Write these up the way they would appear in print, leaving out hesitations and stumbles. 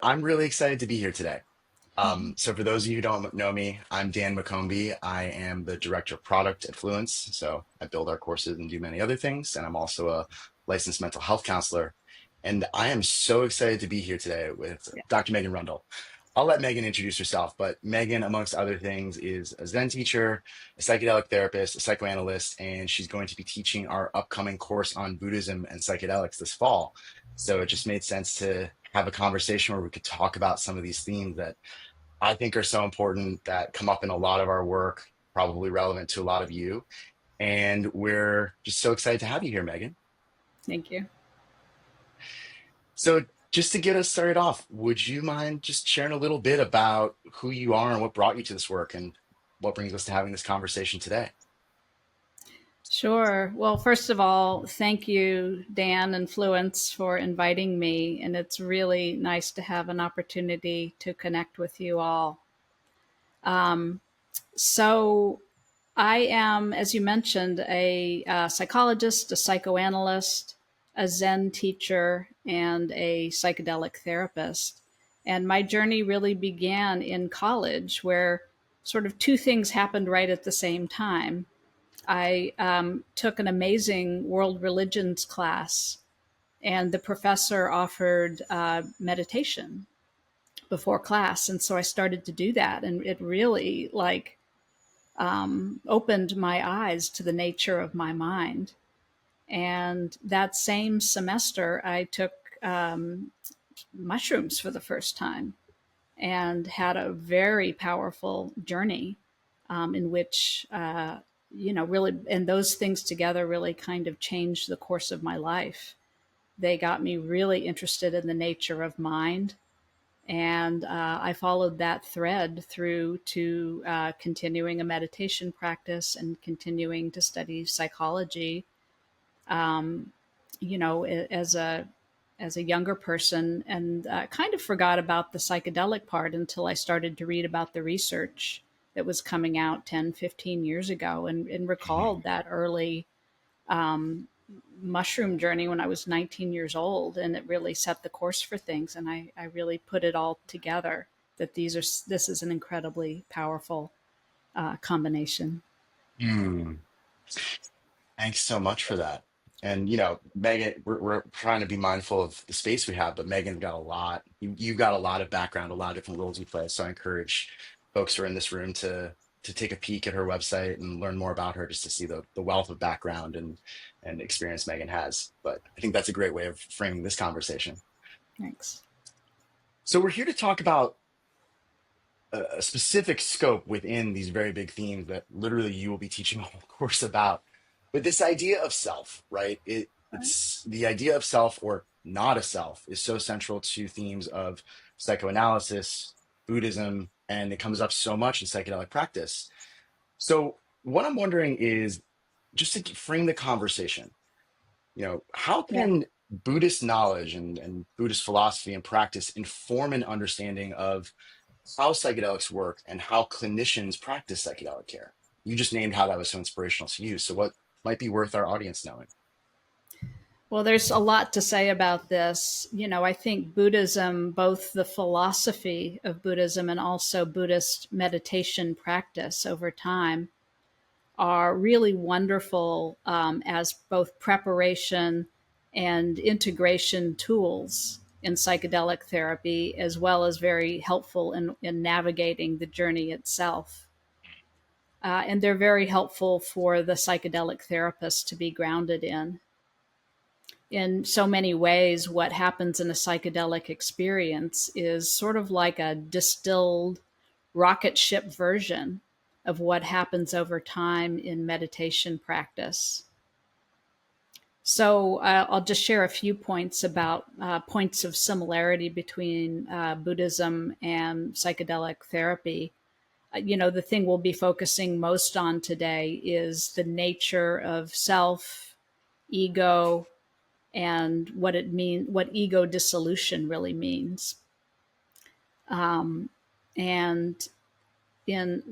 I'm really excited to be here today. So for those of you who don't know me, I'm Dan MacCombie. I am the director of product at Fluence. So I build our courses and do many other things. And I'm also a licensed mental health counselor. And I am so excited to be here today with Yeah. Dr. Megan Rundel. I'll let Megan introduce herself, but Megan, amongst other things, is a Zen teacher, a psychedelic therapist, a psychoanalyst, and she's going to be teaching our upcoming course on Buddhism and psychedelics this fall. So it just made sense to have a conversation where we could talk about some of these themes that I think are so important that come up in a lot of our work, probably relevant to a lot of you. And we're just so excited to have you here, Megan. Thank you. So, just to get us started off, would you mind just sharing a little bit about who you are and what brought you to this work and what brings us to having this conversation today? Sure. Well, first of all, thank you, Dan and Fluence, for inviting me. And it's really nice to have an opportunity to connect with you all. Um, so, I am, as you mentioned, a psychologist, a psychoanalyst, a Zen teacher, and a psychedelic therapist. And my journey really began in college, where sort of two things happened right at the same time. I took an amazing world religions class, and the professor offered meditation before class. And so I started to do that. And it really opened my eyes to the nature of my mind. And that same semester, I took mushrooms for the first time and had a very powerful journey in which, really, and those things together really kind of changed the course of my life. They got me really interested in the nature of mind. And I followed that thread through to continuing a meditation practice and continuing to study psychology. Um, as a younger person, and kind of forgot about the psychedelic part until I started to read about the research that was coming out 10, 15 years ago, and recalled that early um, mushroom journey when I was 19 years old, and it really set the course for things. And I really put it all together that this is an incredibly powerful combination. Hmm. Thanks so much for that. And Megan, we're trying to be mindful of the space we have, but Megan's got a lot. You've got a lot of background, a lot of different roles you play. So I encourage folks who are in this room to take a peek at her website and learn more about her, just to see the wealth of background and experience Megan has. But I think that's a great way of framing this conversation. Thanks. So we're here to talk about a specific scope within these very big themes that literally you will be teaching a whole course about. But this idea of self, right? It's the idea of self or not a self is so central to themes of psychoanalysis, Buddhism, and it comes up so much in psychedelic practice. So what I'm wondering is just to frame the conversation, how Yeah. can Buddhist knowledge and Buddhist philosophy and practice inform an understanding of how psychedelics work and how clinicians practice psychedelic care? You just named how that was so inspirational to you. So, what might be worth our audience knowing? Well, there's a lot to say about this. I think Buddhism, both the philosophy of Buddhism and also Buddhist meditation practice over time, are really wonderful as both preparation and integration tools in psychedelic therapy, as well as very helpful in navigating the journey itself. And they're very helpful for the psychedelic therapist to be grounded in so many ways. What happens in a psychedelic experience is sort of like a distilled rocket ship version of what happens over time in meditation practice. So I'll just share a few points about points of similarity between Buddhism and psychedelic therapy. The thing we'll be focusing most on today is the nature of self, ego, and what ego dissolution really means. And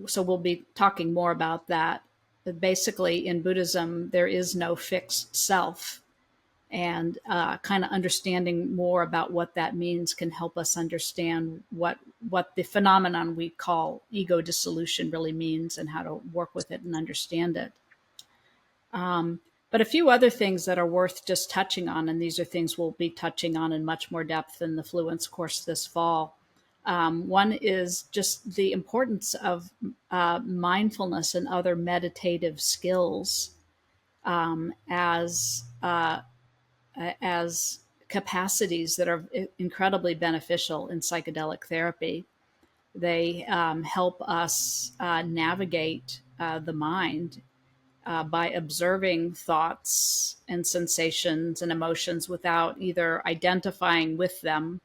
so we'll be talking more about that. But basically, in Buddhism, there is no fixed self. And kind of understanding more about what that means can help us understand what the phenomenon we call ego dissolution really means and how to work with it and understand it. But a few other things that are worth just touching on, and these are things we'll be touching on in much more depth in the Fluence course this fall. One is just the importance of mindfulness and other meditative skills as capacities that are incredibly beneficial in psychedelic therapy. They help us navigate the mind by observing thoughts and sensations and emotions without either identifying with them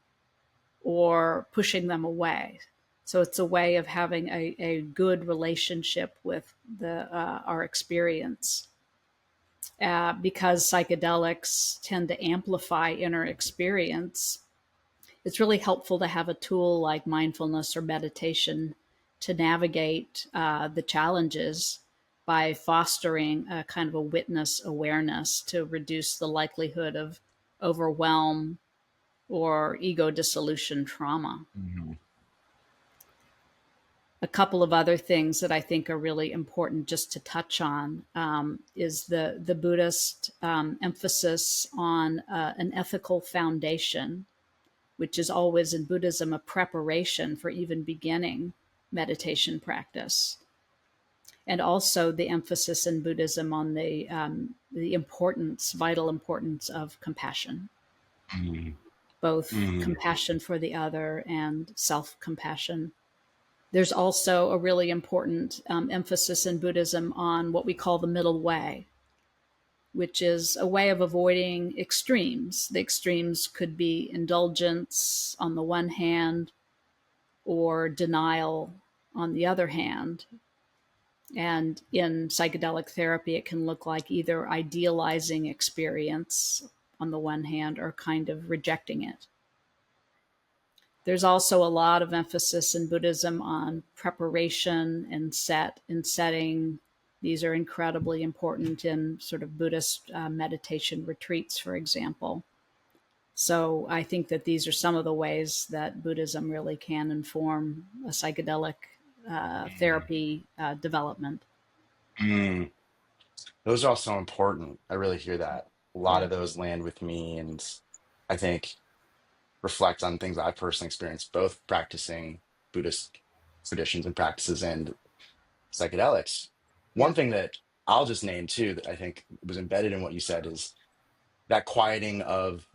or pushing them away. So it's a way of having a good relationship with our experience. Because psychedelics tend to amplify inner experience, it's really helpful to have a tool like mindfulness or meditation to navigate the challenges by fostering a kind of a witness awareness to reduce the likelihood of overwhelm or ego dissolution trauma. Mm-hmm. A couple of other things that I think are really important just to touch on is the Buddhist emphasis on an ethical foundation, which is always in Buddhism a preparation for even beginning meditation practice. And also the emphasis in Buddhism on the vital importance of compassion, Mm-hmm. both Mm-hmm. compassion for the other and self-compassion. There's also a really important emphasis in Buddhism on what we call the middle way, which is a way of avoiding extremes. The extremes could be indulgence on the one hand or denial on the other hand. And in psychedelic therapy, it can look like either idealizing experience on the one hand or kind of rejecting it. There's also a lot of emphasis in Buddhism on preparation and setting. These are incredibly important in sort of Buddhist meditation retreats, for example. So I think that these are some of the ways that Buddhism really can inform a psychedelic therapy development. Mm. Those are all so important. I really hear that. A lot Yeah. of those land with me, and I think reflect on things I've personally experienced, both practicing Buddhist traditions and practices and psychedelics. One Yeah. thing that I'll just name too that I think was embedded in what you said is that quieting of,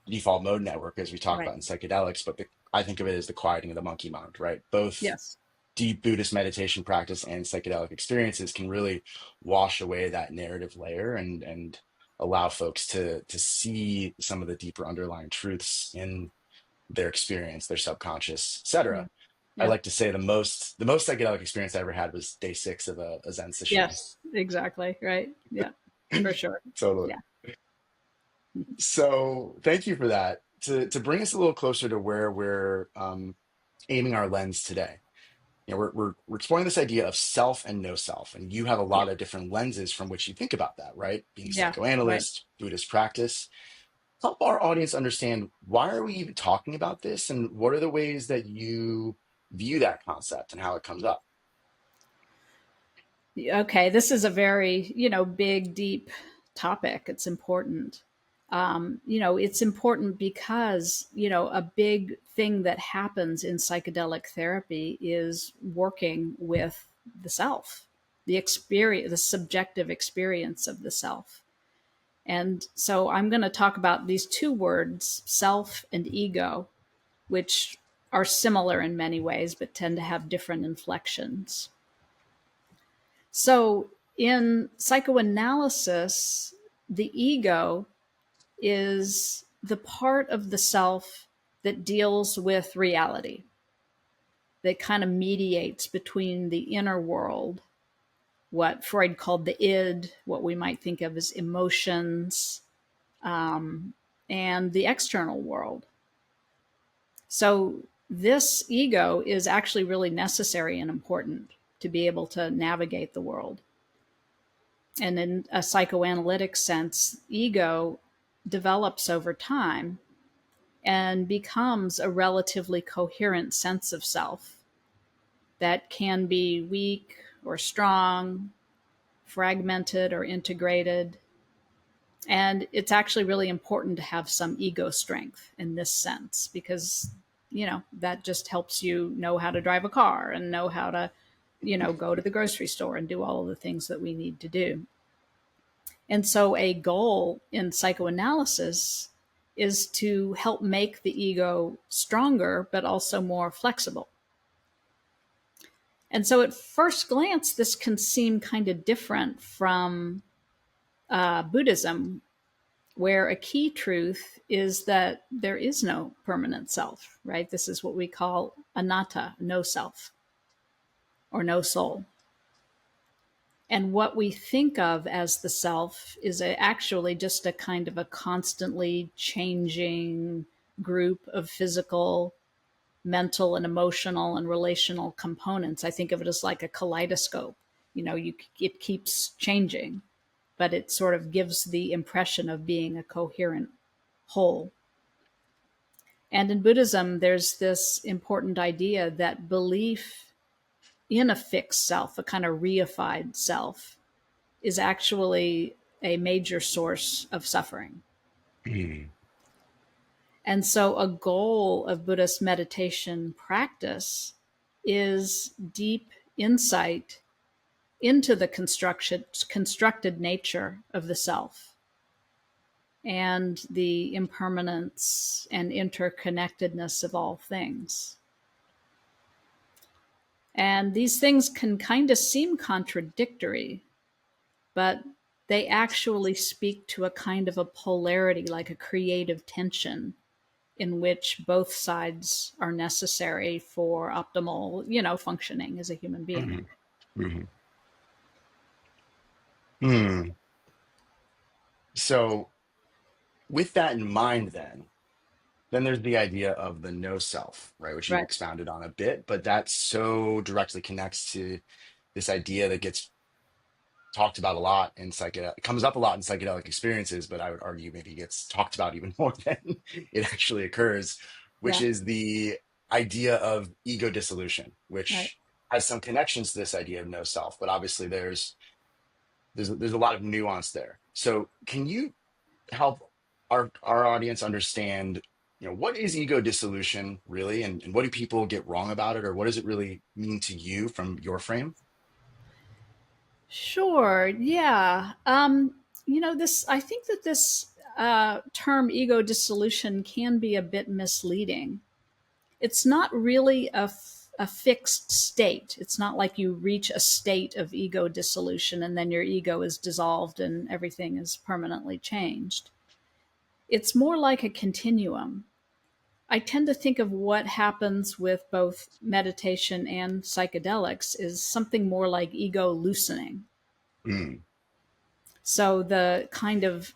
default mode network, as we talk Right. about in psychedelics, but I think of it as the quieting of the monkey mind, right? Both Yes. deep Buddhist meditation practice and psychedelic experiences can really wash away that narrative layer and allow folks to see some of the deeper underlying truths in their experience, their subconscious, Yeah. etc. I Yeah. like to say the most psychedelic experience I ever had was day 6 of a Zen session. Yes. Exactly. Right. Yeah. For sure. Totally. Yeah. So thank you for that. To bring us a little closer to where we're aiming our lens today. We're exploring this idea of self and no self, and you have a Yeah. lot of different lenses from which you think about that, right? Being Yeah. Right. psychoanalyst, Buddhist practice. Help our audience understand, why are we even talking about this, and what are the ways that you view that concept and how it comes up? Okay. This is a very, big, deep topic. It's important. It's important because, a big thing that happens in psychedelic therapy is working with the self, the experience, the subjective experience of the self. And so I'm going to talk about these two words, self and ego, which are similar in many ways, but tend to have different inflections. So in psychoanalysis, the ego is the part of the self that deals with reality, that kind of mediates between the inner world, what Freud called the id, what we might think of as emotions, and the external world. So this ego is actually really necessary and important to be able to navigate the world. And in a psychoanalytic sense, ego develops over time and becomes a relatively coherent sense of self that can be weak or strong, fragmented or integrated. And it's actually really important to have some ego strength in this sense because, that just helps you know how to drive a car and know how to, go to the grocery store and do all of the things that we need to do. And so a goal in psychoanalysis is to help make the ego stronger, but also more flexible. And so at first glance, this can seem kind of different from Buddhism, where a key truth is that there is no permanent self, right? This is what we call anatta, no self, or no soul. And what we think of as the self is actually just a kind of a constantly changing group of physical, mental, and emotional and relational components. I think of it as like a kaleidoscope. It keeps changing, but it sort of gives the impression of being a coherent whole. And in Buddhism, there's this important idea that belief in a fixed self, a kind of reified self, is actually a major source of suffering. Mm. And so a goal of Buddhist meditation practice is deep insight into the constructed nature of the self and the impermanence and interconnectedness of all things. And these things can kind of seem contradictory, but they actually speak to a kind of a polarity, like a creative tension in which both sides are necessary for optimal, functioning as a human being. Mm-hmm. Mm-hmm. Hmm. So with that in mind, then there's the idea of the no self, right? Which you've Right. expounded on a bit, but that so directly connects to this idea that gets talked about a lot in psychedelic, it comes up a lot in psychedelic experiences, but I would argue maybe gets talked about even more than it actually occurs, which Yeah. is the idea of ego dissolution, Right. which has some connections to this idea of no self, but obviously there's a lot of nuance there. So can you help our audience understand, what is ego dissolution really, and what do people get wrong about it, or what does it really mean to you from your frame? Sure. Yeah. I think that this term ego dissolution can be a bit misleading. It's not really a fixed state. It's not like you reach a state of ego dissolution and then your ego is dissolved and everything is permanently changed. It's more like a continuum. I tend to think of what happens with both meditation and psychedelics is something more like ego loosening. Mm, So the kind of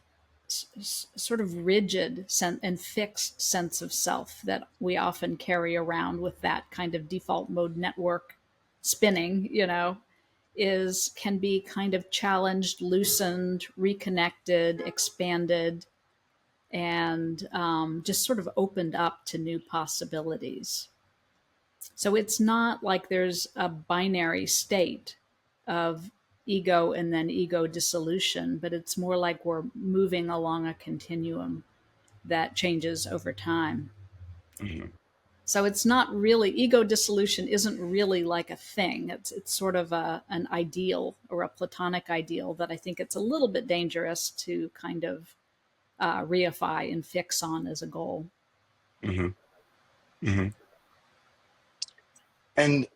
sort of rigid and fixed sense of self that we often carry around with that kind of default mode network spinning, is can be kind of challenged, loosened, reconnected, expanded, and just sort of opened up to new possibilities. So it's not like there's a binary state of ego and then ego dissolution, but it's more like we're moving along a continuum that changes over time. mhm, So it's not really ego dissolution isn't really like a thing. It's sort of an ideal or a platonic ideal that I think it's a little bit dangerous to kind of reify and fix on as a goal. mhm, mhm. And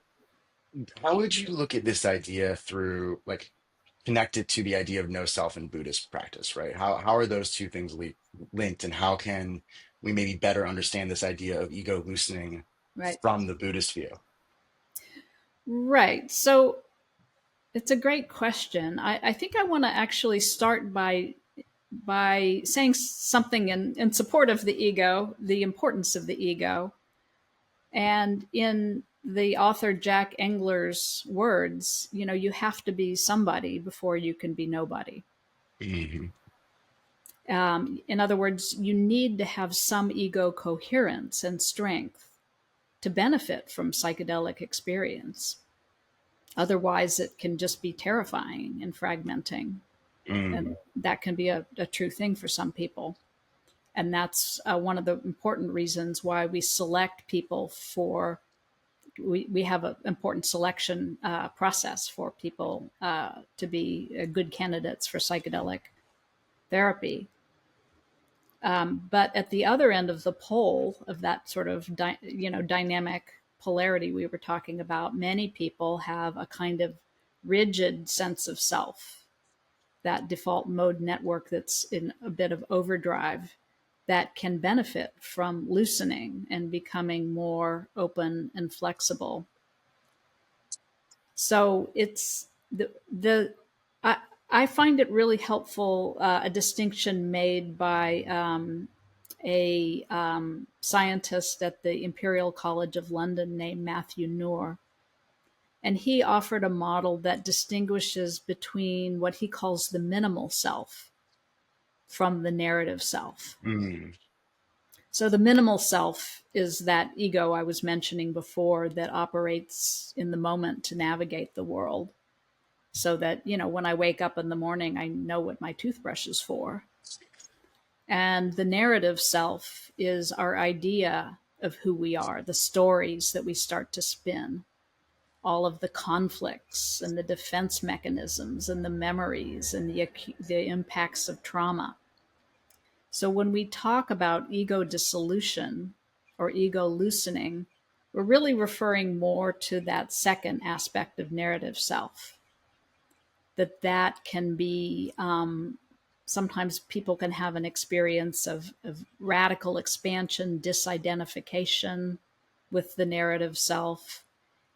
how would you look at this idea through, like, connect it to the idea of no self in Buddhist practice, right? How are those two things linked, and how can we maybe better understand this idea of ego loosening Right. from the Buddhist view? Right. So it's a great question. I think I want to actually start by saying something in support of the ego, the importance of the ego. And in the author Jack Engler's words, you have to be somebody before you can be nobody. Mhm, In other words, you need to have some ego coherence and strength to benefit from psychedelic experience. Otherwise, it can just be terrifying and fragmenting. And Mm, that can be a true thing for some people. And that's one of the important reasons why we select people for, we have an important selection process for people to be good candidates for psychedelic therapy. But at the other end of the pole of that sort of dynamic polarity we were talking about, many people have a kind of rigid sense of self, that default mode network that's in a bit of overdrive, that can benefit from loosening and becoming more open and flexible. So it's the I, I find it really helpful, a distinction made by a scientist at the Imperial College of London named Matthew Noor. And he offered a model that distinguishes between what he calls the minimal self from the narrative self. mm, So the minimal self is that ego I was mentioning before that operates in the moment to navigate the world. So that, when I wake up in the morning, I know what my toothbrush is for. And the narrative self is our idea of who we are, the stories that we start to spin, all of the conflicts and the defense mechanisms and the memories and the impacts of trauma. So when we talk about ego dissolution or ego loosening, we're really referring more to that second aspect of narrative self. That can be, sometimes people can have an experience of radical expansion, disidentification with the narrative self,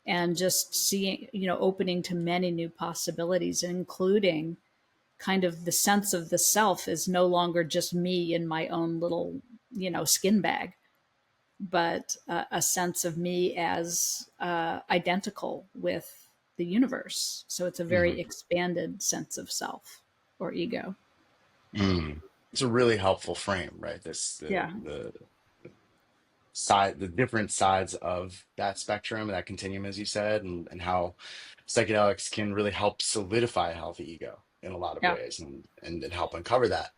and just seeing, opening to many new possibilities, including kind of the sense of the self is no longer just me in my own little, skin bag, but a sense of me as identical with the universe. So it's a very mhm, expanded sense of self or ego. mm. It's a really helpful frame, right? Yeah. The different sides of that spectrum, that continuum, as you said, and how psychedelics can really help solidify a healthy ego in a lot of Yeah. ways, and help uncover that.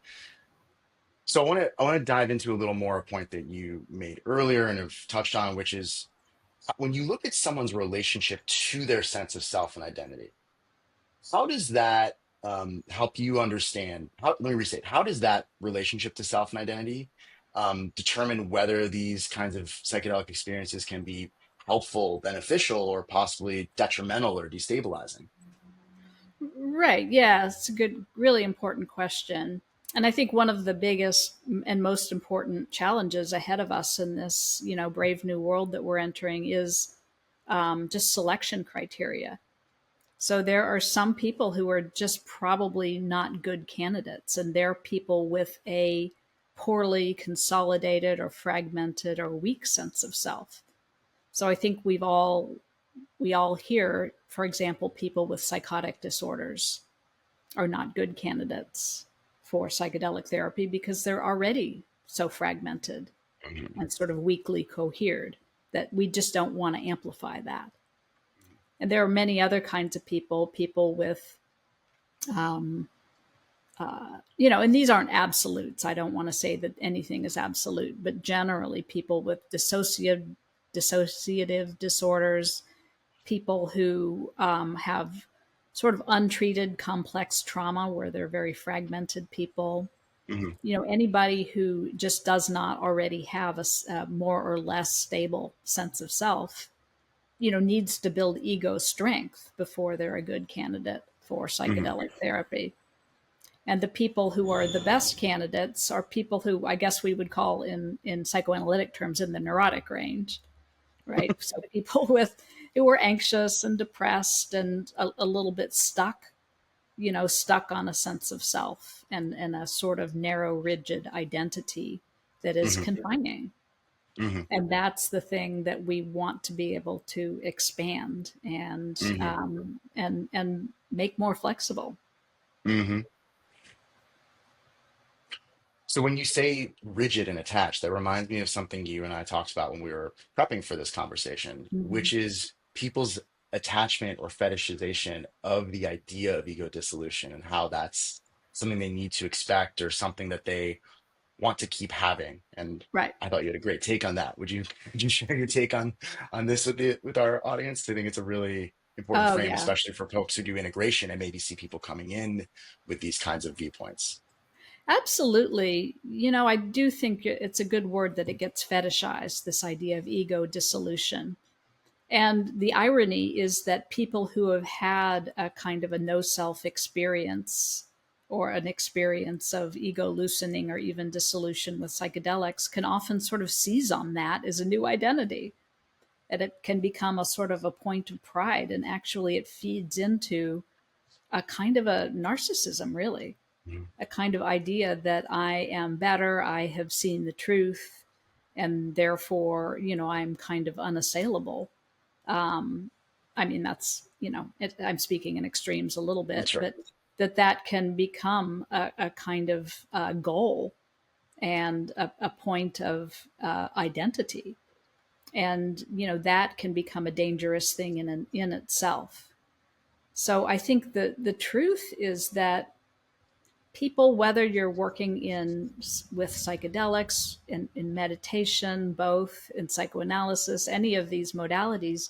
So I want to dive into a little more a point that you made earlier and have touched on, which is when you look at someone's relationship to their sense of self and identity, how does that help you understand? Let me restate. How does that relationship to self and identity determine whether these kinds of psychedelic experiences can be helpful, beneficial, or possibly detrimental or destabilizing? Right. Yeah. It's a good, really important question. And I think one of the biggest and most important challenges ahead of us in this, brave new world that we're entering is just selection criteria. So there are some people who are just probably not good candidates, and they're people with a poorly consolidated or fragmented or weak sense of self. So I think we all hear, for example, people with psychotic disorders are not good candidates for psychedelic therapy because they're already so fragmented Mhm, and sort of weakly cohered that we just don't want to amplify that. And there are many other kinds of people with, um, and these aren't absolutes. I don't want to say that anything is absolute, but generally people with dissociative disorders, people who have sort of untreated complex trauma where they're very fragmented people, mhm, anybody who just does not already have a more or less stable sense of self, needs to build ego strength before they're a good candidate for mhm, psychedelic therapy. And the people who are the best candidates are people who I guess we would call in psychoanalytic terms in the neurotic range, right? So people who are anxious and depressed and a little bit stuck, stuck on a sense of self and a sort of narrow, rigid identity that is mhm, confining. mhm, And that's the thing that we want to be able to expand mhm, and make more flexible. mhm. So when you say rigid and attached, that reminds me of something you and I talked about when we were prepping for this conversation, Mhm. which is people's attachment or fetishization of the idea of ego dissolution and how that's something they need to expect or something that they want to keep having. And Right. I thought you had a great take on that. Would you share your take on this with our audience? I think it's a really important Oh, frame, yeah. especially for folks who do integration and maybe see people coming in with these kinds of viewpoints. Absolutely. I do think it's a good word that it gets fetishized, this idea of ego dissolution. And the irony is that people who have had a kind of a no self experience or an experience of ego loosening or even dissolution with psychedelics can often sort of seize on that as a new identity. And it can become a sort of a point of pride. And actually, it feeds into a kind of a narcissism, really, Mhm. a kind of idea that I am better, I have seen the truth, and therefore, I'm kind of unassailable. um, I mean, that's, I'm speaking in extremes a little bit, Sure. but that can become a kind of goal and a point of identity. And, that can become a dangerous thing in itself. So I think the truth is that people, whether you're working with psychedelics, in meditation, both in psychoanalysis, any of these modalities,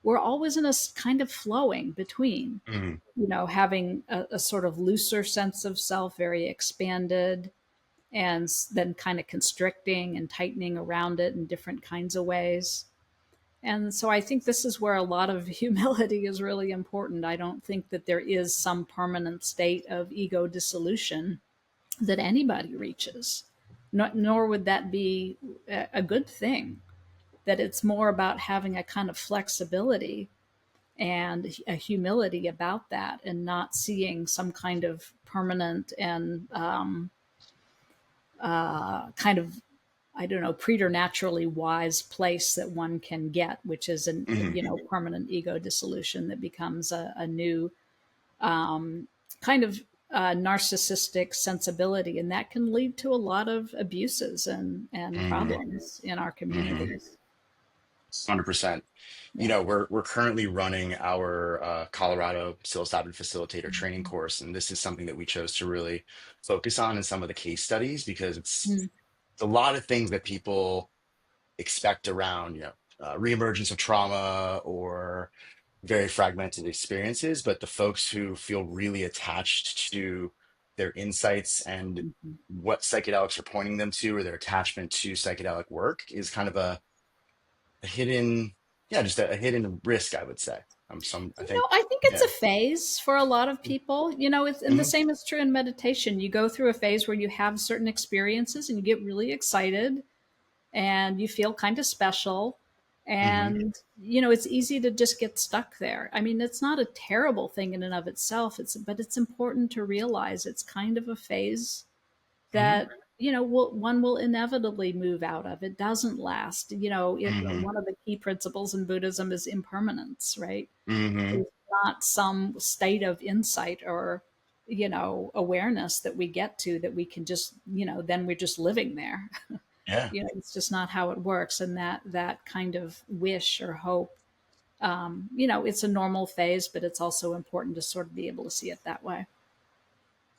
we're always in a kind of flowing between, Mhm. having a sort of looser sense of self, very expanded, and then kind of constricting and tightening around it in different kinds of ways. And so I think this is where a lot of humility is really important. I don't think that there is some permanent state of ego dissolution that anybody reaches, nor would that be a good thing. That it's more about having a kind of flexibility and a humility about that, and not seeing some kind of permanent and kind of, I don't know, preternaturally wise place that one can get, which is an Mhm. permanent ego dissolution that becomes a new kind of narcissistic sensibility, and that can lead to a lot of abuses and Mhm. problems in our Mhm. communities. 100%. Yeah. We're currently running our Colorado psilocybin facilitator training Mhm. course, and this is something that we chose to really focus on in some of the case studies because Mm. it's a lot of things that people expect around, reemergence of trauma or very fragmented experiences, but the folks who feel really attached to their insights and Mhm. what psychedelics are pointing them to or their attachment to psychedelic work is kind of a hidden, yeah, just a hidden risk, I would say. I think, I think it's a yeah. phase for a lot of people. It's, and the Hmm. same is true in meditation. You go through a phase where you have certain experiences and you get really excited and you feel kind of special. Hmm. And, it's easy to just get stuck there. I mean, it's not a terrible thing in and of itself. But it's important to realize it's kind of a phase Hmm. that, one will inevitably move out of. It doesn't last. Hmm. One of the key principles in Buddhism is impermanence, right? Hmm. Is not some state of insight or awareness that we get to that we can just then we're just living there. Yeah. It's just not how it works. And that kind of wish or hope, it's a normal phase, but it's also important to sort of be able to see it that way.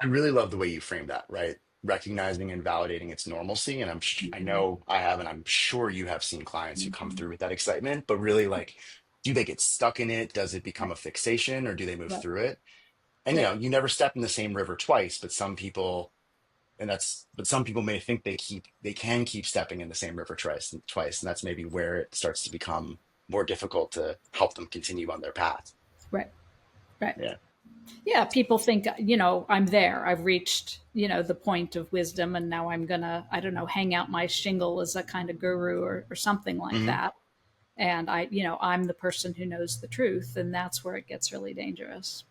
I really love the way you frame that, right? Recognizing and validating its normalcy. And I Hmm. know I have, and I'm sure you have seen clients who come Hmm. through with that excitement, but really like, do they get stuck in it? Does it become Right. a fixation or do they move Right. through it? And Right. you never step in the same river twice, but some people, but some people may think they can keep stepping in the same river twice. And that's maybe where it starts to become more difficult to help them continue on their path. Right. Right. Yeah. Yeah, people think, I'm there. I've reached, the point of wisdom, and now I'm gonna, I don't know, hang out my shingle as a kind of guru or something like Hmm. that. And I'm the person who knows the truth, and that's where it gets really dangerous.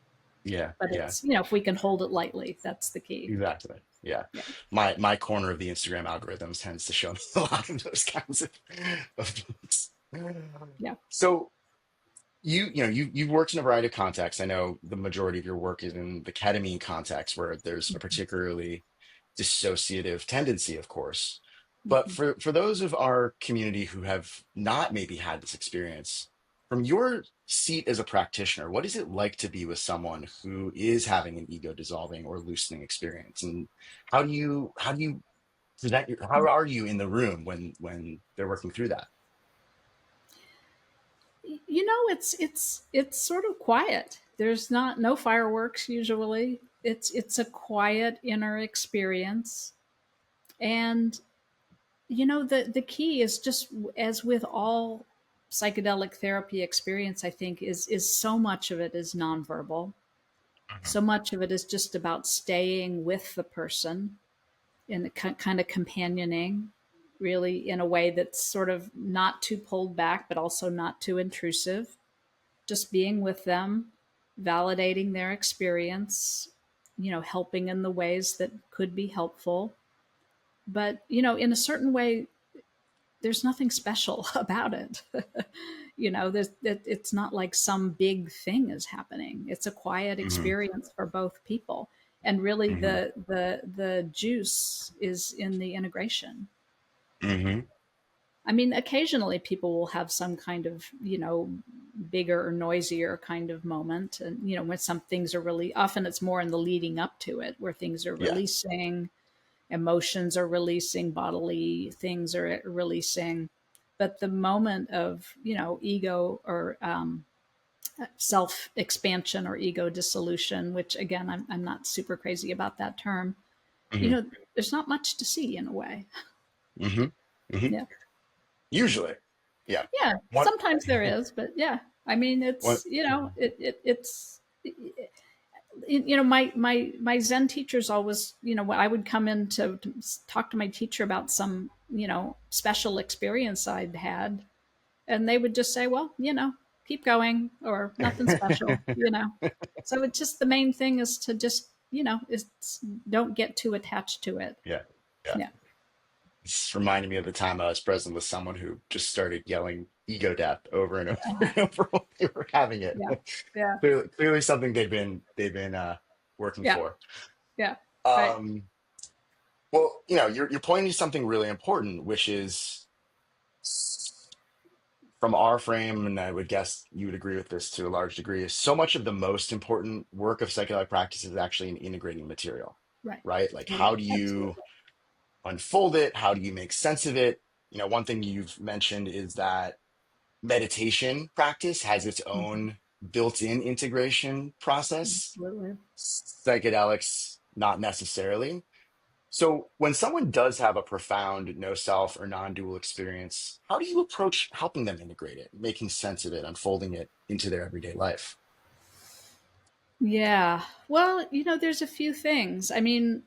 Yeah. But Yeah. it's, if we can hold it lightly, that's the key. Exactly. Yeah. Yeah. My corner of the Instagram algorithms tends to show me a lot of those kinds of books. Yeah. So you've worked in a variety of contexts. I know the majority of your work is in the ketamine context where there's a particularly dissociative tendency, of course. But Mhm. for those of our community who have not maybe had this experience, from your seat as a practitioner, what is it like to be with someone who is having an ego dissolving or loosening experience? And how do you present how are you in the room when they're working through that? It's sort of quiet. There's not no fireworks usually. It's a quiet inner experience. And the key is just, as with all psychedelic therapy experience, I think is so much of it is nonverbal. So much of it is just about staying with the person in a kind of companioning, really, in a way that's sort of not too pulled back, but also not too intrusive. Just being with them, validating their experience, helping in the ways that could be helpful. But, in a certain way, there's nothing special about it. It's not like some big thing is happening. It's a quiet Hmm. experience for both people. And really Hmm. the juice is in the integration. Hmm. I mean, occasionally people will have some kind of, bigger or noisier kind of moment. And, when some things are really, often it's more in the leading up to it where things are Yeah. releasing, emotions are releasing, bodily things are releasing. But the moment of, ego or self expansion or ego dissolution, which again, I'm not super crazy about that term, Hmm. there's not much to see in a way. Hmm. Hmm. Yeah. Usually, yeah. Yeah, One, sometimes there is, but yeah, I mean, one. it's my Zen teachers always, when I would come in to talk to my teacher about some, special experience I'd had, and they would just say, well, keep going, or nothing special. So it's just, the main thing is to just, is don't get too attached to it. Yeah, yeah. Yeah. It's reminding me of the time I was present with someone who just started yelling ego death over and over and over while they were having it. Yeah. Yeah. Clearly something they've been working Yeah. for. Yeah. Right. Um, well, you're pointing to something really important, which is from our frame, and I would guess you would agree with this to a large degree, is so much of the most important work of psychedelic practice is actually in integrating material, Right. right? Like, how Totally. do you Absolutely. unfold it? How do you make sense of it? One thing you've mentioned is that meditation practice has its Mhm. own built-in integration process. Absolutely. Psychedelics, not necessarily. So when someone does have a profound no self or non-dual experience, how do you approach helping them integrate it, making sense of it, unfolding it into their everyday life? Yeah. Well, there's a few things. I mean,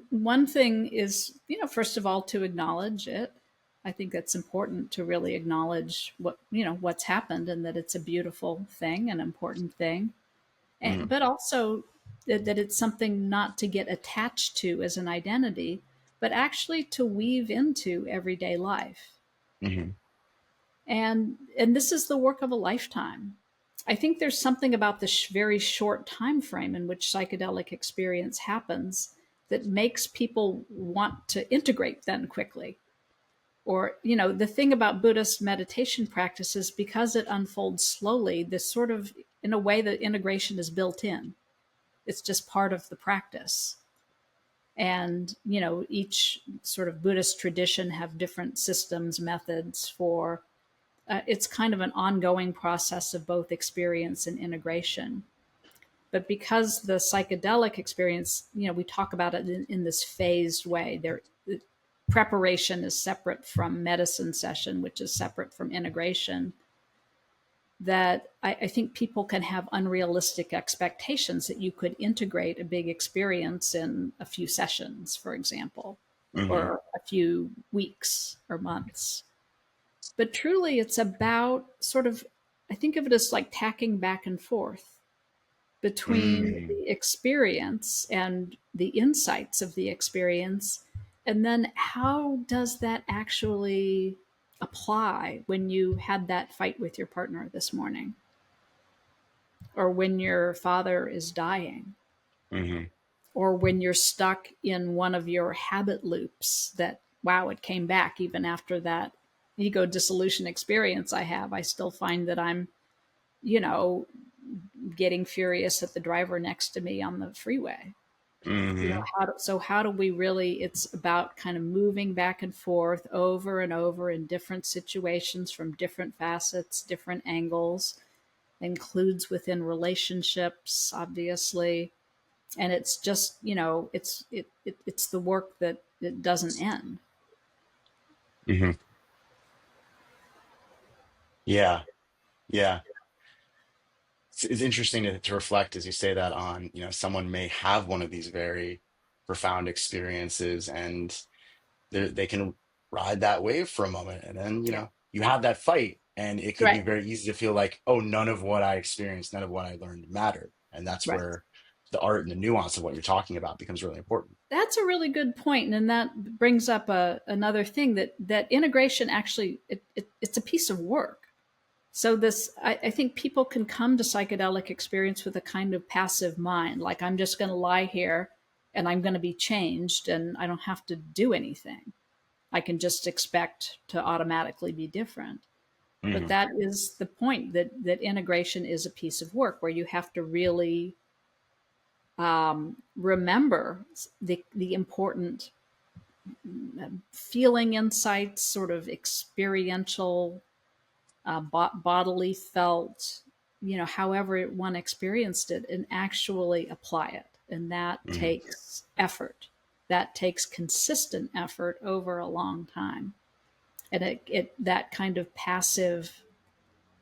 one thing is, first of all, to acknowledge it. I think that's important, to really acknowledge what's happened, and that it's a beautiful thing, an important thing. Hmm. But also that it's something not to get attached to as an identity, but actually to weave into everyday life. Hmm. And this is the work of a lifetime. I think there's something about the very short time frame in which psychedelic experience happens that makes people want to integrate then quickly. Or, the thing about Buddhist meditation practices, because it unfolds slowly, this sort of, in a way, that integration is built in. It's just part of the practice. And, each sort of Buddhist tradition have different systems, methods for, it's kind of an ongoing process of both experience and integration. But because the psychedelic experience, we talk about it in this phased way. There, preparation is separate from medicine session, which is separate from integration. That I think people can have unrealistic expectations that you could integrate a big experience in a few sessions, for example, Hmm. or a few weeks or months. But truly, it's about sort of, I think of it as like tacking back and forth between Mm. the experience and the insights of the experience. And then how does that actually apply when you had that fight with your partner this morning, or when your father is dying, Hmm. or when you're stuck in one of your habit loops that, wow, it came back even after that ego dissolution experience I have. I still find that I'm, you know, getting furious at the driver next to me on the freeway. You know, Hmm. how do we really, it's about kind of moving back and forth over and over in different situations from different facets, different angles, includes within relationships, obviously. And it's just, you know, it's the work that it doesn't end. Hmm. Yeah. Yeah. It's interesting to reflect as you say that on, someone may have one of these very profound experiences and they can ride that wave for a moment. And then, Yeah. you have that fight and it could be Right. very easy to feel like, oh, none of what I experienced, none of what I learned mattered. And that's Right. where the art and the nuance of what you're talking about becomes really important. That's a really good point, and that brings up another thing that integration actually it's a piece of work. So this, I think people can come to psychedelic experience with a kind of passive mind, like I'm just going to lie here and I'm going to be changed, and I don't have to do anything. I can just expect to automatically be different. But Hmm. that is the point, that integration is a piece of work where you have to really remember the important feeling insights, sort of experiential, bodily felt, you know, however one experienced it, and actually apply it. And that Hmm. takes effort. That takes consistent effort over a long time. And it that kind of passive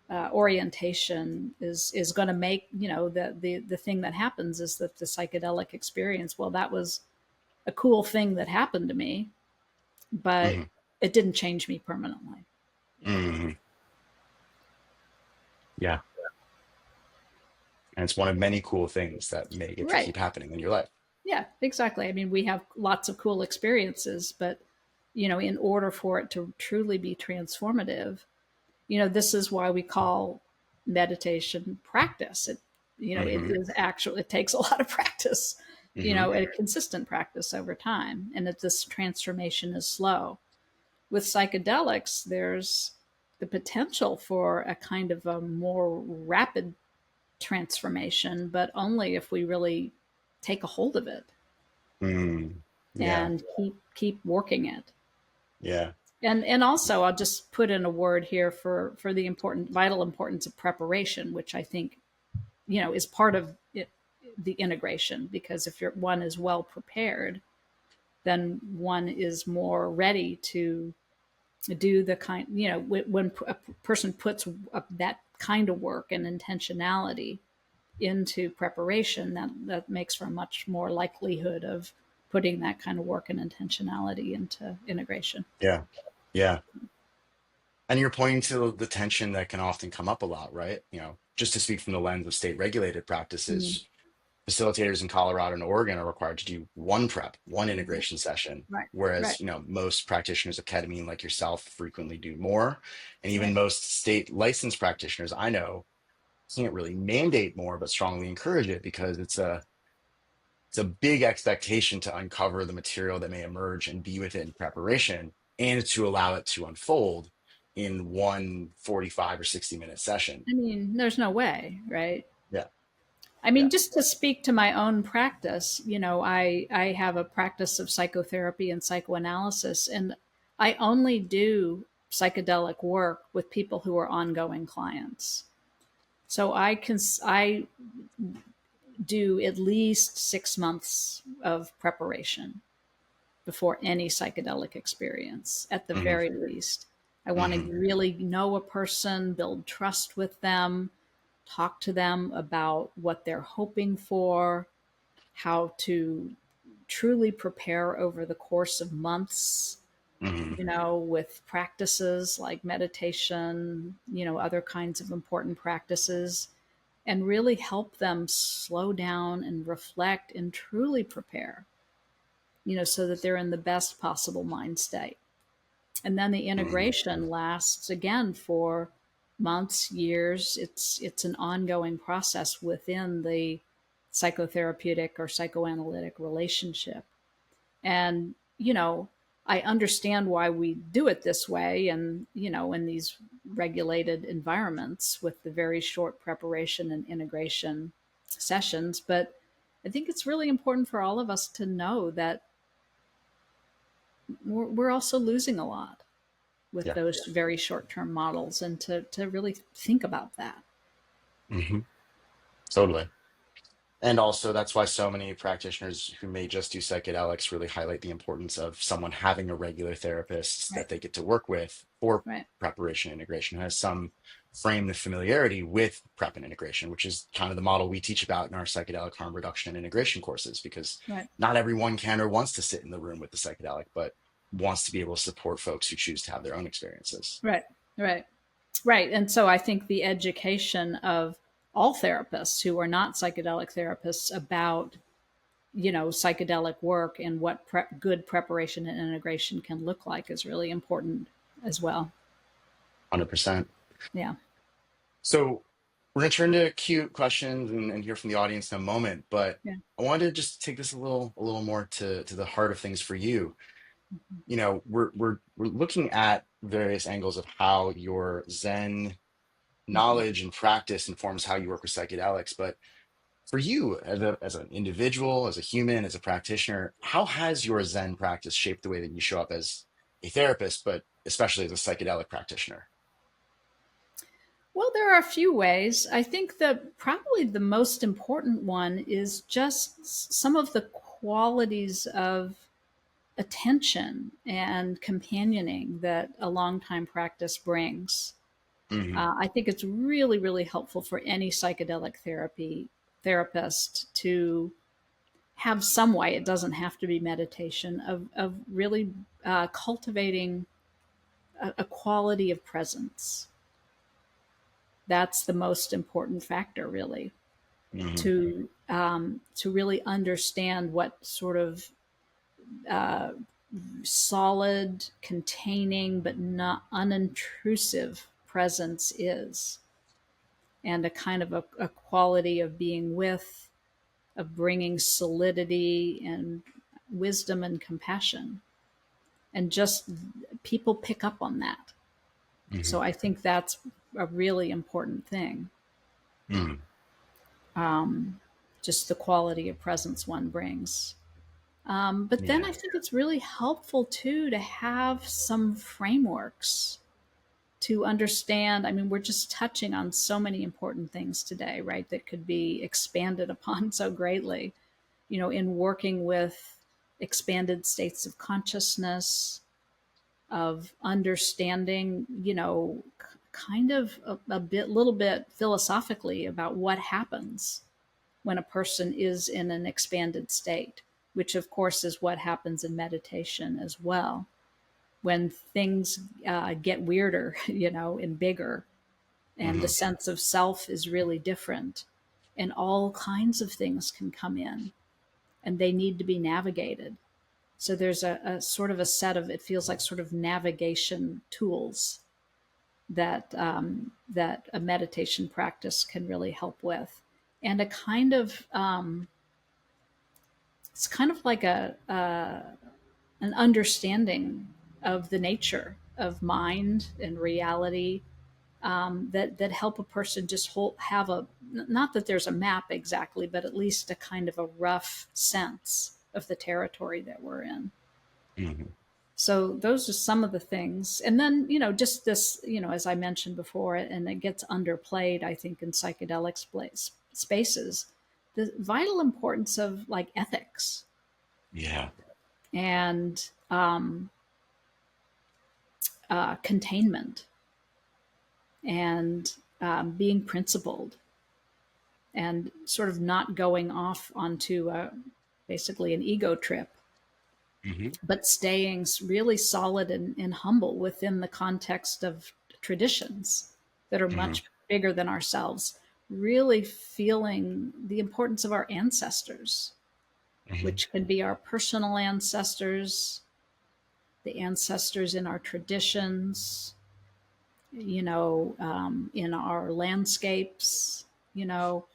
orientation is going to make, you know, the thing that happens is that the psychedelic experience, well, that was a cool thing that happened to me, but Hmm. it didn't change me permanently. Hmm. Yeah. And it's one of many cool things that may get to Right. keep happening in your life. Yeah, exactly. I mean, we have lots of cool experiences, but, you know, in order for it to truly be transformative, you know, this is why we call meditation practice. It, you know, it Hmm. is actually, it takes a lot of practice, you Hmm. know, a consistent practice over time. And that this transformation is slow. With psychedelics, there's the potential for a kind of a more rapid transformation, but only if we really take a hold of it Mm. Yeah. and keep working it. Yeah. And also, I'll just put in a word here for the important, vital importance of preparation, which I think, you know, is part of it, the integration. Because if one is well prepared, then one is more ready to do the kind, you know, when a person puts that kind of work and intentionality into preparation, that makes for a much more likelihood of putting that kind of work and intentionality into integration. Yeah. Yeah. And you're pointing to the tension that can often come up a lot, right? Just to speak from the lens of state regulated Mm, practices, facilitators in Colorado and Oregon are required to do one prep, one integration session, right, right, whereas, most practitioners of ketamine like yourself frequently do more. And even right. most state licensed practitioners I know can't really mandate more, but strongly encourage it because it's a big expectation to uncover the material that may emerge and be with it in preparation and to allow it to unfold in one 45 or 60-minute session. I mean, there's no way, right? Yeah. I Yeah. mean, just to speak to my own practice, you know, I have a practice of psychotherapy and psychoanalysis, and I only do psychedelic work with people who are ongoing clients. So I do at least 6 months of preparation before any psychedelic experience, at the Hmm. very least. I want to Hmm. really know a person, build trust with them, talk to them about what they're hoping for, how to truly prepare over the course of months, Hmm. you know, with practices like meditation, you know, other kinds of important practices, and really help them slow down and reflect and truly prepare, you know, so that they're in the best possible mind state. And then the Hmm. integration lasts again for months, years. It's an ongoing process within the psychotherapeutic or psychoanalytic relationship. And, you know, I understand why we do it this way and, you know, in these regulated environments with the very short preparation and integration sessions. But I think it's really important for all of us to know that we're also losing a lot with Yeah. those very short term models, and to really think about that. Hmm. Totally. And also, that's why so many practitioners who may just do psychedelics really highlight the importance of someone having a regular therapist Right, that they get to work with for right, preparation and integration, who has some frame of familiarity with prep and integration, which is kind of the model we teach about in our psychedelic harm reduction and integration courses, because right, not everyone can or wants to sit in the room with the psychedelic, but wants to be able to support folks who choose to have their own experiences. right, right. Right. And so I think the education of all therapists who are not psychedelic therapists about, you know, psychedelic work and what good preparation and integration can look like is really important as well. 100%. Yeah. So we're going to turn to cute questions and hear from the audience in a moment, but Yeah. I wanted to just take this a little more to the heart of things for you. You know, we're looking at various angles of how your Zen Mm-hmm. knowledge and practice informs how you work with psychedelics. But for you, as an individual, as a human, as a practitioner, how has your Zen practice shaped the way that you show up as a therapist, but especially as a psychedelic practitioner? Well, there are a few ways. I think that probably the most important one is just some of the qualities of attention and companioning that a long time practice brings. Hmm. I think it's really, really helpful for any psychedelic therapist to have some way. It doesn't have to be meditation of really cultivating a quality of presence. That's the most important factor, really, Hmm. to really understand what sort of uh, solid, containing, but not unintrusive presence is, and a kind of a quality of being with, of bringing solidity and wisdom and compassion. And just people pick up on that. Hmm. So I think that's a really important thing. Hmm. Um, just the quality of presence one brings. But then Yeah. I think it's really helpful too to have some frameworks to understand. I mean, we're just touching on so many important things today, right? That could be expanded upon so greatly, you know, in working with expanded states of consciousness, of understanding, you know, kind of little bit philosophically about what happens when a person is in an expanded state, which of course is what happens in meditation as well. When things get weirder, you know, and bigger, and the Hmm. sense of self is really different, and all kinds of things can come in, and they need to be navigated. So there's a sort of a set of, it feels like sort of navigation tools that that a meditation practice can really help with, and a kind of it's kind of like a an understanding of the nature of mind and reality, that help a person just have a, not that there's a map exactly, but at least a kind of a rough sense of the territory that we're in. Hmm. So those are some of the things. And then, you know, just this, you know, as I mentioned before, and it gets underplayed, I think, in psychedelic spaces, the vital importance of like ethics Yeah. and containment and being principled and sort of not going off onto basically an ego trip, Hmm. but staying really solid and humble within the context of traditions that are Hmm. much bigger than ourselves, really feeling the importance of our ancestors, Hmm. which can be our personal ancestors, the ancestors in our traditions, you know, in our landscapes, you know,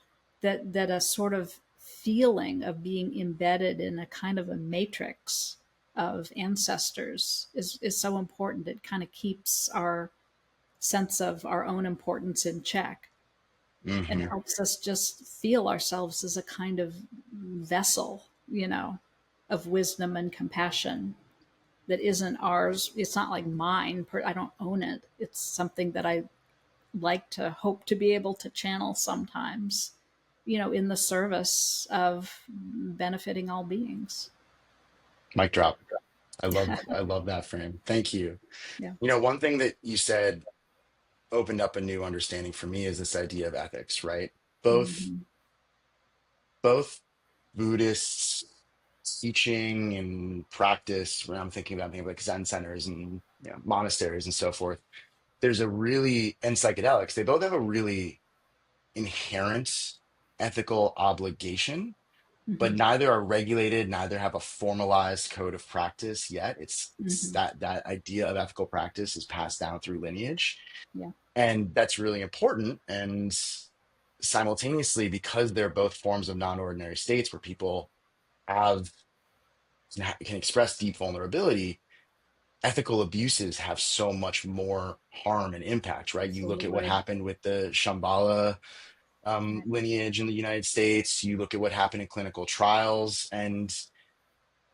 that a sort of feeling of being embedded in a kind of a matrix of ancestors is so important. It kind of keeps our sense of our own importance in check and Hmm. helps us just feel ourselves as a kind of vessel, of wisdom and compassion that isn't ours. It's not like mine. I don't own it. It's something that I like to hope to be able to channel sometimes, in the service of benefiting all beings. Mic drop. I love that frame. Thank you. Yeah. One thing that you said opened up a new understanding for me is this idea of ethics, right? Both Hmm. both Buddhists teaching and practice, when I'm thinking about things like Zen centers and monasteries and so forth, there's a really, and psychedelics, they both have a really inherent ethical obligation, but Hmm. neither are regulated, neither have a formalized code of practice yet. It's Hmm. that idea of ethical practice is passed down through lineage, Yeah. and that's really important. And simultaneously, because they're both forms of non-ordinary states where people have can express deep vulnerability, ethical abuses have so much more harm and impact, right? You look at what Absolutely. happened with the Shambhala Right. lineage in the United States. You look at what happened in clinical trials, and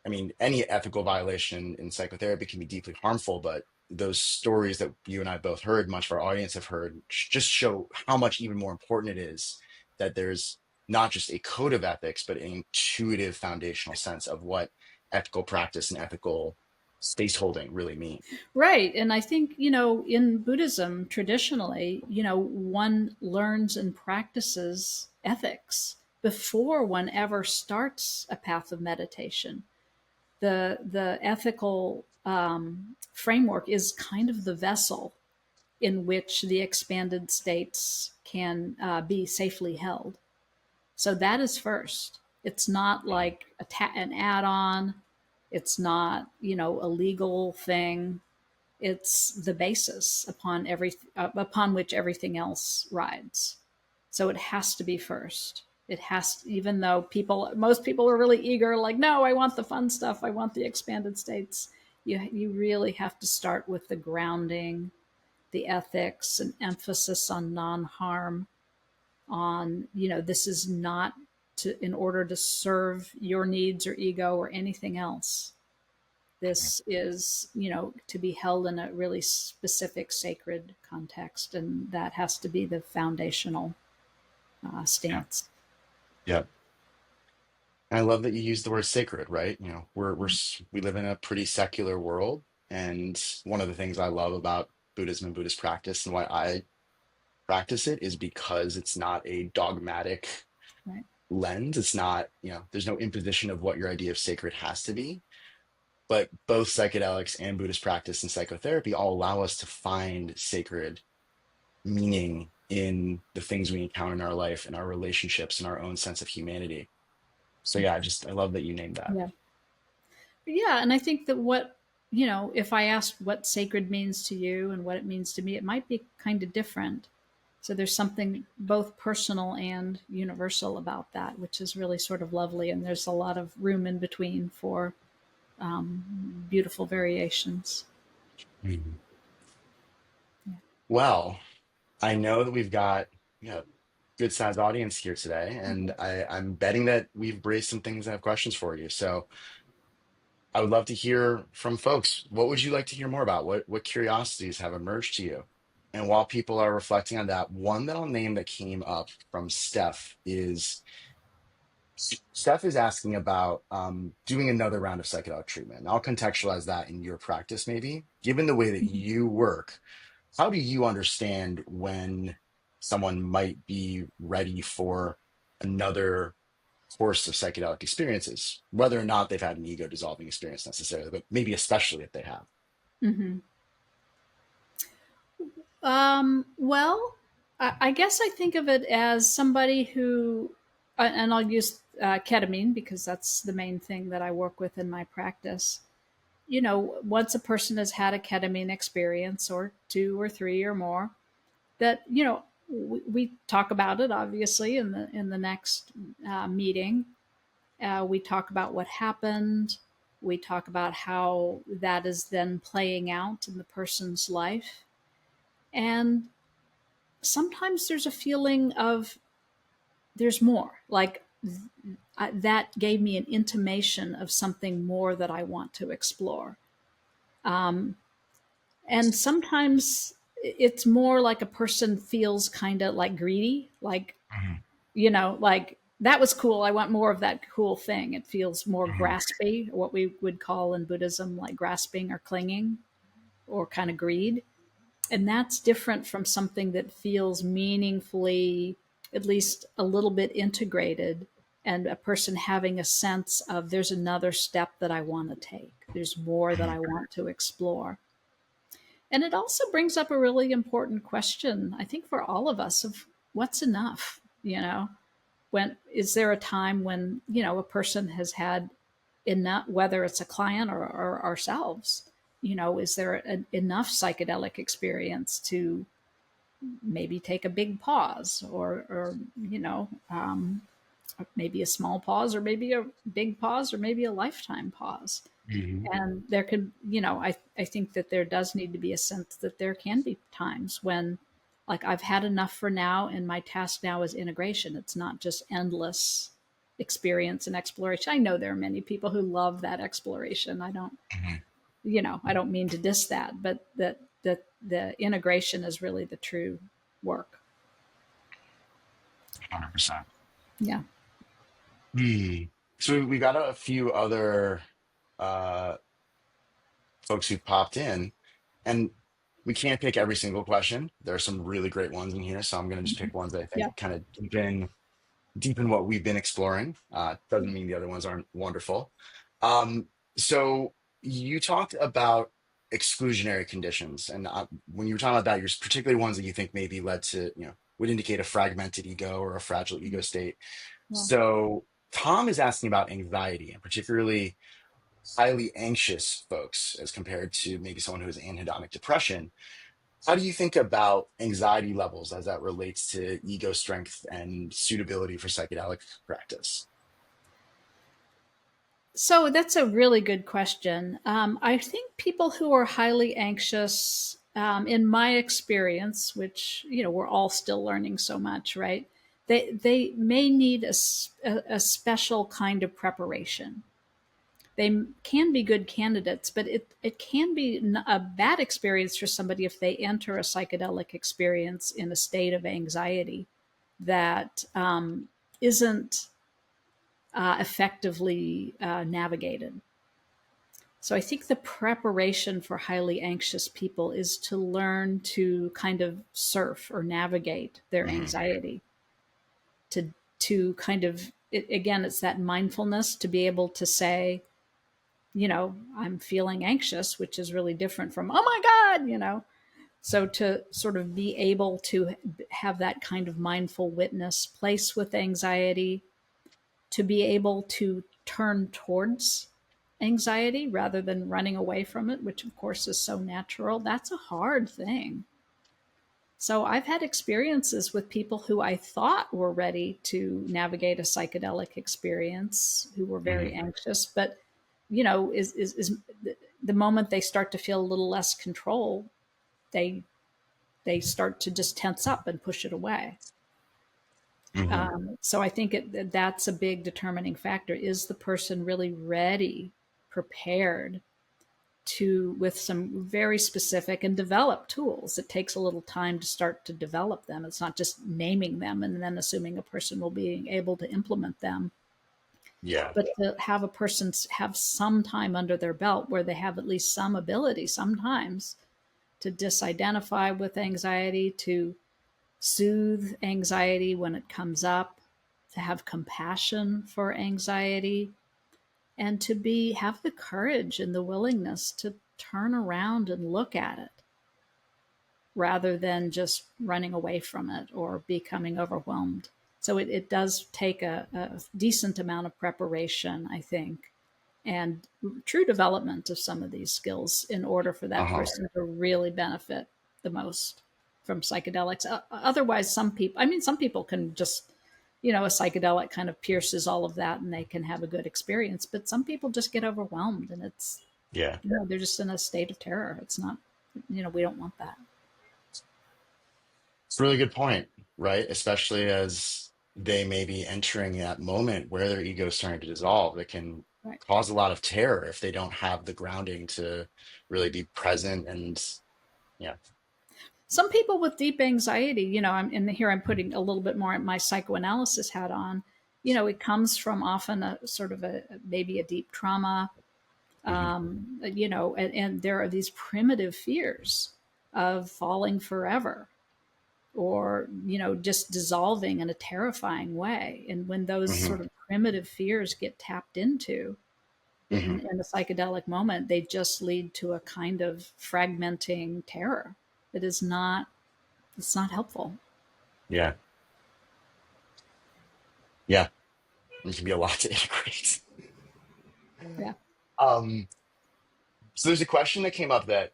I mean, any ethical violation in psychotherapy can be deeply harmful, but those stories that you and I both heard, much of our audience have heard, just show how much even more important it is that there's not just a code of ethics, but an intuitive foundational sense of what ethical practice and ethical space holding really mean. Right. And I think, in Buddhism, traditionally, one learns and practices ethics before one ever starts a path of meditation. The ethical framework is kind of the vessel in which the expanded states can be safely held. So that is first. It's not like an add-on. It's not, a legal thing. It's the basis upon which everything else rides. So it has to be first. It has, even though most people are really eager, like, no, I want the fun stuff. I want the expanded states. You really have to start with the grounding, the ethics, and emphasis on non-harm, on, this is not in order to serve your needs or ego or anything else. This is, to be held in a really specific sacred context, and that has to be the foundational Yeah. stance. Yeah. And I love that you use the word sacred, right? We live in a pretty secular world, and one of the things I love about Buddhism and Buddhist practice and why I practice it is because it's not a dogmatic Right. lens. It's not, there's no imposition of what your idea of sacred has to be. But both psychedelics and Buddhist practice and psychotherapy all allow us to find sacred meaning in the things we encounter in our life, in our relationships, in our own sense of humanity. So yeah, I love that you named that. Yeah. Yeah. And I think that if I asked what sacred means to you and what it means to me, it might be kind of different. So there's something both personal and universal about that, which is really sort of lovely. And there's a lot of room in between for beautiful variations. Mhm. Yeah. Well, I know that we've got good sized audience here today, and I'm betting that we've raised some things that have questions for you. So I would love to hear from folks. What would you like to hear more about? What curiosities have emerged to you? And while people are reflecting on that, one that I'll name that came up from Steph is asking about doing another round of psychedelic treatment. And I'll contextualize that in your practice, maybe. Given the way that you work, how do you understand when someone might be ready for another course of psychedelic experiences, whether or not they've had an ego dissolving experience necessarily, but maybe especially if they have? Mm-hmm. Well, I guess I think of it as somebody who, and I'll use ketamine because that's the main thing that I work with in my practice. Once a person has had a ketamine experience, or two or three or more, that we talk about it obviously in the next meeting. We talk about what happened. We talk about how that is then playing out in the person's life. And sometimes there's a feeling of there's more. Like that gave me an intimation of something more that I want to explore. Um, and sometimes it's more like a person feels kind of like greedy, like, Mhm. like that was cool. I want more of that cool thing. It feels more Mhm. graspy, what we would call in Buddhism, like grasping or clinging or kind of greed. And that's different from something that feels meaningfully, at least a little bit integrated, and a person having a sense of there's another step that I want to take, there's more that I Mhm. want to explore. And it also brings up a really important question, I think, for all of us of what's enough. When is there a time when a person has had enough, whether it's a client or ourselves, is there enough psychedelic experience to maybe take a big pause, or maybe a small pause, or maybe a big pause, or maybe a lifetime pause. Mhm. And there could, I think that there does need to be a sense that there can be times when, like, I've had enough for now, and my task now is integration. It's not just endless experience and exploration. I know there are many people who love that exploration. Mhm. I don't mean to diss that, but that the integration is really the true work. 100%. Yeah. Hmm. So we got a few other uh, folks who popped in, and we can't pick every single question. There are some really great ones in here, so I'm going to just pick ones that I think Yeah. kind of deepen what we've been exploring. Doesn't mean the other ones aren't wonderful. Um, so you talked about exclusionary conditions, and when you were talking about that, you're particularly ones that you think maybe led to, would indicate a fragmented ego or a fragile ego state. Yeah. So Tom is asking about anxiety, and particularly highly anxious folks as compared to maybe someone who has anhedonic depression. How do you think about anxiety levels as that relates to ego strength and suitability for psychedelic practice? So that's a really good question. I think people who are highly anxious, in my experience, which we're all still learning so much, right? They may need a special kind of preparation. They can be good candidates, but it can be a bad experience for somebody if they enter a psychedelic experience in a state of anxiety that isn't effectively navigated. So I think the preparation for highly anxious people is to learn to kind of surf or navigate their Mhm. anxiety, to kind of again, it's that mindfulness to be able to say, I'm feeling anxious, which is really different from, oh my God. So to sort of be able to have that kind of mindful witness place with anxiety, to be able to turn towards anxiety rather than running away from it, which of course is so natural, that's a hard thing. So I've had experiences with people who I thought were ready to navigate a psychedelic experience, who were very Mhm. anxious, but is the moment they start to feel a little less control, they they start to just tense up and push it away. Mhm. So I think that's a big determining factor. Is the person really ready, prepared to, with some very specific and develop tools? It takes a little time to start to develop them. It's not just naming them and then assuming a person will be able to implement them, Yeah. but to have a person have some time under their belt where they have at least some ability sometimes to disidentify with anxiety, to soothe anxiety when it comes up, to have compassion for anxiety, and to be have the courage and the willingness to turn around and look at it rather than just running away from it or becoming overwhelmed. So it does take a decent amount of preparation, I think, and true development of some of these skills in order for that Uh-huh. person to really benefit the most from psychedelics. Otherwise, some people can just a psychedelic kind of pierces all of that and they can have a good experience. But some people just get overwhelmed and it's, Yeah. they're just in a state of terror. It's not, we don't want that. It's a really good point, right? Especially as they may be entering that moment where their ego is starting to dissolve. It can Right. cause a lot of terror if they don't have the grounding to really be present and yeah. Some people with deep anxiety, I'm in here, I'm putting a little bit more my psychoanalysis hat on. It comes from often a sort of maybe a deep trauma, Hmm. and there are these primitive fears of falling forever or just dissolving in a terrifying way. And when those Hmm. sort of primitive fears get tapped into Hmm. in a psychedelic moment, they just lead to a kind of fragmenting terror that is not, it's not helpful. Yeah. Yeah. It can be a lot to integrate. Yeah. Um, so there's a question that came up that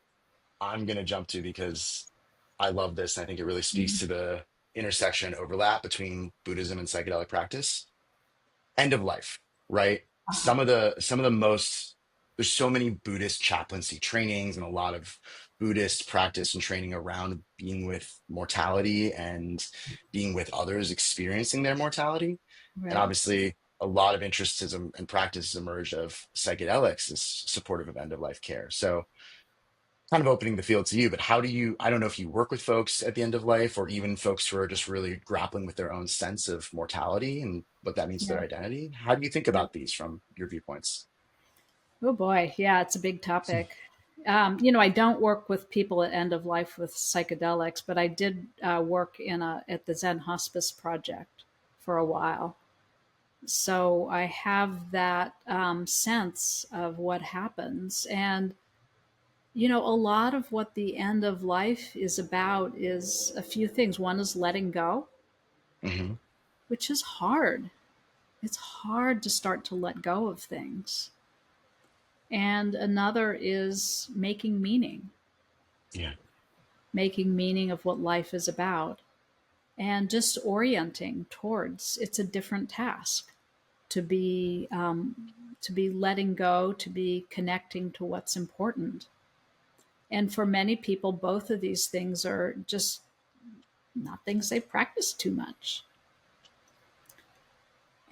I'm going to jump to because I love this. And I think it really speaks Mhm. to the intersection overlap between Buddhism and psychedelic practice. End of life, right? Uh-huh. Some of the most there's so many Buddhist chaplaincy trainings and a lot of Buddhist practice and training around being with mortality and being with others experiencing their mortality. And Right. obviously a lot of interests and practices emerge of psychedelics is supportive of end of life care. So kind of opening the field to you, but how do you, I don't know if you work with folks at the end of life or even folks who are just really grappling with their own sense of mortality and what that means to Yeah. their identity. How do you think Yeah. about these from your viewpoints? Oh boy. Yeah, it's a big topic. I don't work with people at end of life with psychedelics, but I did work at the Zen Hospice Project for a while. So I have that sense of what happens. And, a lot of what the end of life is about is a few things. One is letting go, Hmm. which is hard. It's hard to start to let go of things. And another is Yeah. making meaning of what life is about, and just orienting towards it's a different task to be letting go, to be connecting to what's important. And for many people, both of these things are just not things they practice too much.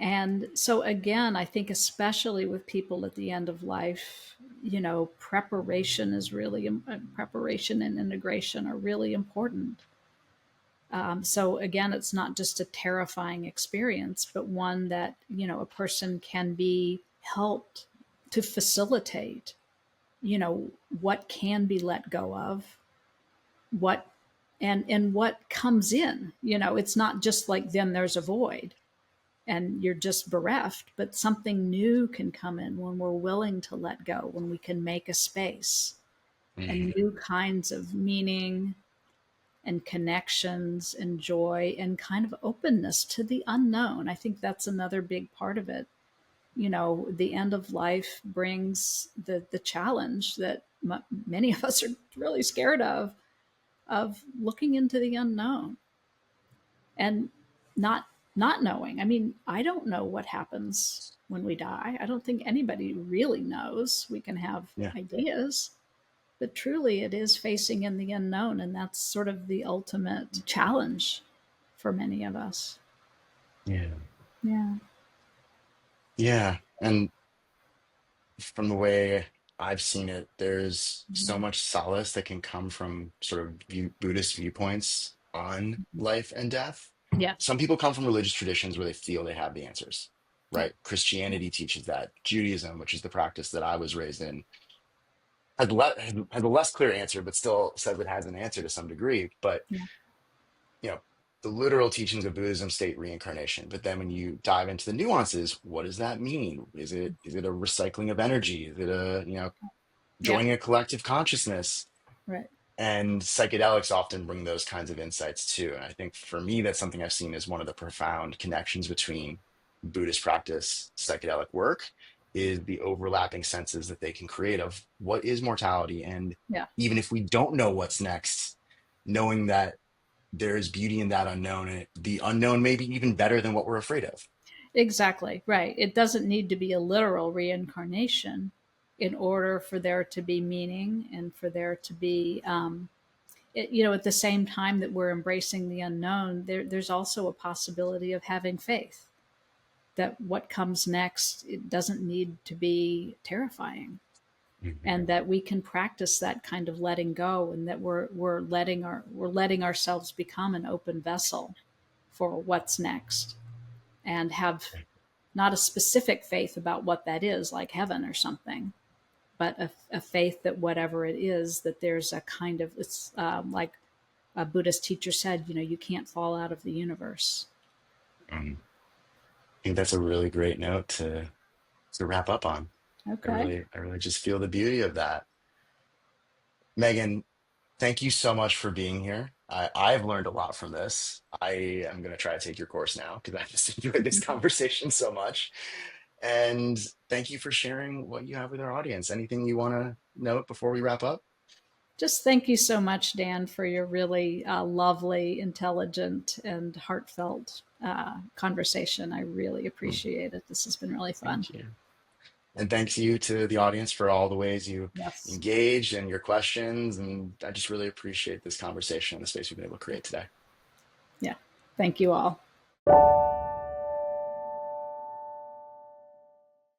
And so, again, I think, especially with people at the end of life, preparation and integration are really important. So, again, it's not just a terrifying experience, but one that, a person can be helped to facilitate, what can be let go of, what and what comes in. It's not just like then there's a void and you're just bereft, but something new can come in when we're willing to let go, when we can make a space and Hmm. new kinds of meaning and connections and joy and kind of openness to the unknown. I think that's another big part of it. The end of life brings the challenge that many of us are really scared of looking into the unknown and not not knowing. I mean, I don't know what happens when we die. I don't think anybody really knows. We can have Yeah. ideas, but truly it is facing in the unknown, and that's sort of the ultimate challenge for many of us. Yeah. Yeah. Yeah. And from the way I've seen it, there's so much solace that can come from sort of Buddhist viewpoints on life and death. Yeah. Some people come from religious traditions where they feel they have the answers, Yeah. right? Christianity teaches that. Judaism, which is the practice that I was raised in, has a less clear answer, but still says it has an answer to some degree. But Yeah. you know, the literal teachings of Buddhism state reincarnation. But then when you dive into the nuances, what does that mean? Is it a recycling of energy? Is it a, Yeah. joining a collective consciousness? Right. And psychedelics often bring those kinds of insights too. And I think for me, that's something I've seen as one of the profound connections between Buddhist practice, psychedelic work, is the overlapping senses that they can create of what is mortality. And Yeah. even if we don't know what's next, knowing that there is beauty in that unknown, and the unknown may be even better than what we're afraid of. Exactly, right. It doesn't need to be a literal reincarnation in order for there to be meaning and for there to be, at the same time that we're embracing the unknown, there's also a possibility of having faith that what comes next, it doesn't need to be terrifying, Mhm. and that we can practice that kind of letting go, and that we're letting ourselves become an open vessel for what's next, and have not a specific faith about what that is, like heaven or something, but a faith that whatever it is, that there's a kind of, it's like a Buddhist teacher said, you can't fall out of the universe. Um, I think that's a really great note to wrap up on. Okay. I really just feel the beauty of that. Megan, thank you so much for being here. I've learned a lot from this. I am going to try to take your course now because I just enjoyed this conversation so much. And thank you for sharing what you have with our audience. Anything you want to note before we wrap up? Just thank you so much, Dan, for your really lovely, intelligent, and heartfelt conversation. I really Mm, appreciate it. This has been really fun. thank you. And thanks you to the audience for all the ways you Yes. engaged and your questions. And I just really appreciate this conversation and the space we've been able to create today. Yeah. Thank you all.